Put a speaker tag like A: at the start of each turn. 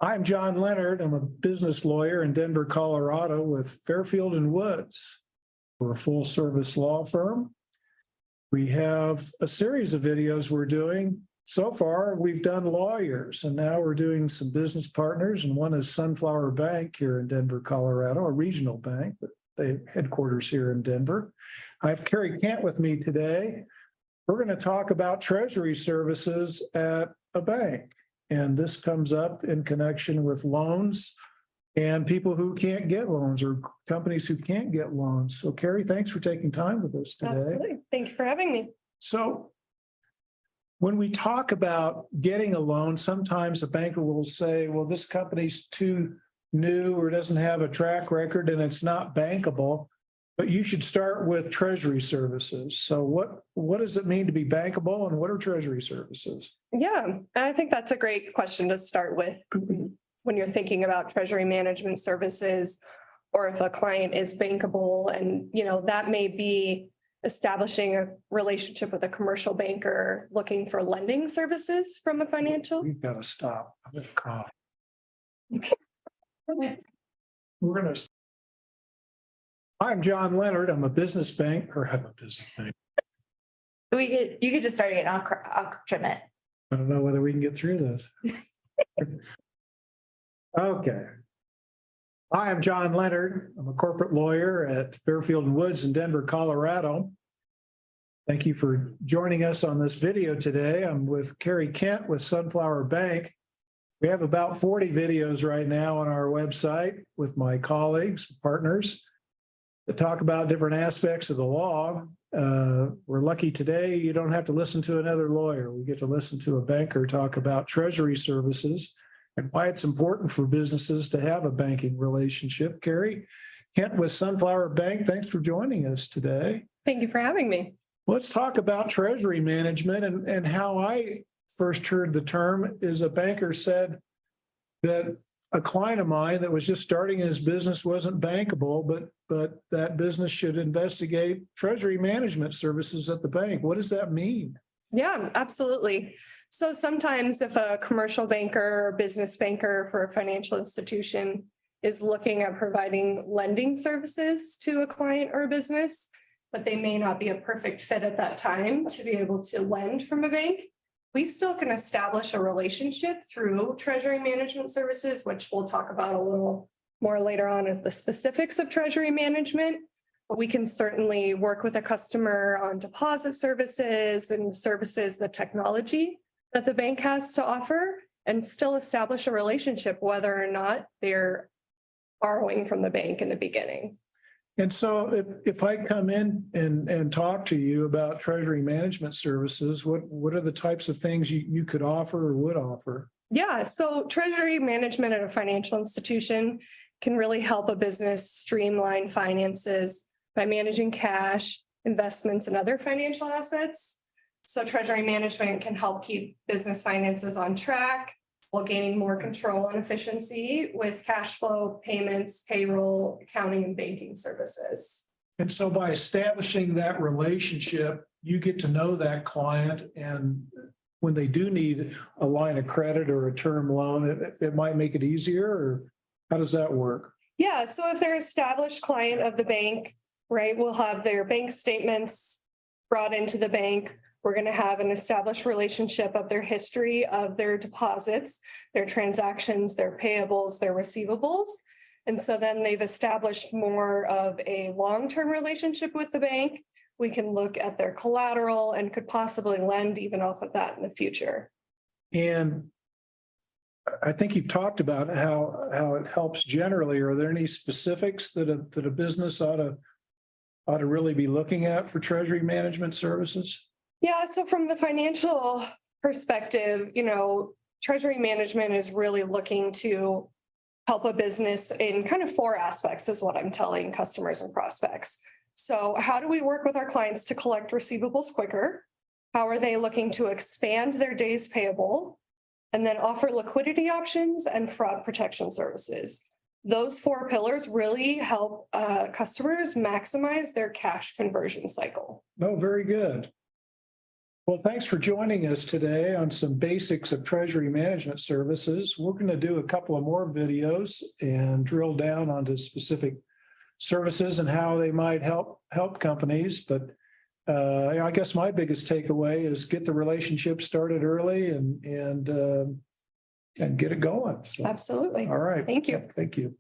A: I'm John Leonard. I'm a business lawyer in Denver, Colorado with Fairfield and Woods. We're a full service law firm. We have a series of videos we're doing. So far, we've done lawyers, and now we're doing some business partners, and one is Sunflower Bank here in Denver, Colorado, a regional bank, but they have headquarters here in Denver. I have Carrie Kent with me today. We're going to talk about treasury services at a bank. And this comes up in connection with loans and people who can't get loans or companies who can't get loans. So Carrie, thanks for taking time with us today.
B: Absolutely. Thank you for having me.
A: So when we talk about getting a loan, sometimes a banker will say, well, this company's too new or doesn't have a track record and it's not bankable. But you should start with treasury services. So what does it mean to be bankable and what are treasury services?
B: Yeah, and I think that's a great question to start with when you're thinking about treasury management services, or if a client is bankable. And, that may be establishing a relationship with a commercial banker looking for lending services from a financial.
A: We've got to stop. I'm going to cough. We're going to. I'm John Leonard. I'm a business bank, or I'm a business bank.
C: You could just start again. I'll trim it.
A: I don't know whether we can get through this. Okay. Hi, I'm John Leonard. I'm a corporate lawyer at Fairfield and Woods in Denver, Colorado. Thank you for joining us on this video today. I'm with Carrie Kent with Sunflower Bank. We have about 40 videos right now on our website with my colleagues, partners, to talk about different aspects of the law. We're lucky today you don't have to listen to another lawyer. We get to listen to a banker talk about treasury services and why it's important for businesses to have a banking relationship. Carrie Kent with Sunflower Bank, thanks for joining us today.
B: Thank you for having me.
A: Let's talk about treasury management, and how I first heard the term is a banker said that a client of mine that was just starting his business wasn't bankable, but that business should investigate treasury management services at the bank. What does that mean?
B: Yeah, absolutely. So sometimes if a commercial banker or business banker for a financial institution is looking at providing lending services to a client or a business, but they may not be a perfect fit at that time to be able to lend from a bank, we still can establish a relationship through treasury management services, which we'll talk about a little more later on as the specifics of treasury management. But we can certainly work with a customer on deposit services and services, the technology that the bank has to offer, and still establish a relationship, whether or not they're borrowing from the bank in the beginning.
A: And so if I come in and talk to you about treasury management services, what are the types of things you could offer or would offer?
B: Yeah, so treasury management at a financial institution can really help a business streamline finances by managing cash, investments, and other financial assets. So treasury management can help keep business finances on track while gaining more control and efficiency with cash flow, payments, payroll, accounting, and banking services.
A: And so by establishing that relationship, you get to know that client, and when they do need a line of credit or a term loan, it might make it easier, or how does that work?
B: Yeah, so if they're an established client of the bank, right, we'll have their bank statements brought into the bank. We're going to have an established relationship of their history of their deposits, their transactions, their payables, their receivables. And so then they've established more of a long-term relationship with the bank. We can look at their collateral and could possibly lend even off of that in the future.
A: And I think you've talked about how it helps generally. Are there any specifics that a business ought to really be looking at for treasury management services?
B: Yeah, so from the financial perspective, treasury management is really looking to help a business in kind of 4 aspects is what I'm telling customers and prospects. So how do we work with our clients to collect receivables quicker? How are they looking to expand their days payable? And then offer liquidity options and fraud protection services. Those 4 pillars really help customers maximize their cash conversion cycle.
A: No, very good. Well, thanks for joining us today on some basics of treasury management services. We're going to do a couple of more videos and drill down onto specific services and how they might help companies. But I guess my biggest takeaway is get the relationship started early and get it going. So,
B: Absolutely.
A: all right.
B: Thank you.
A: Thank you.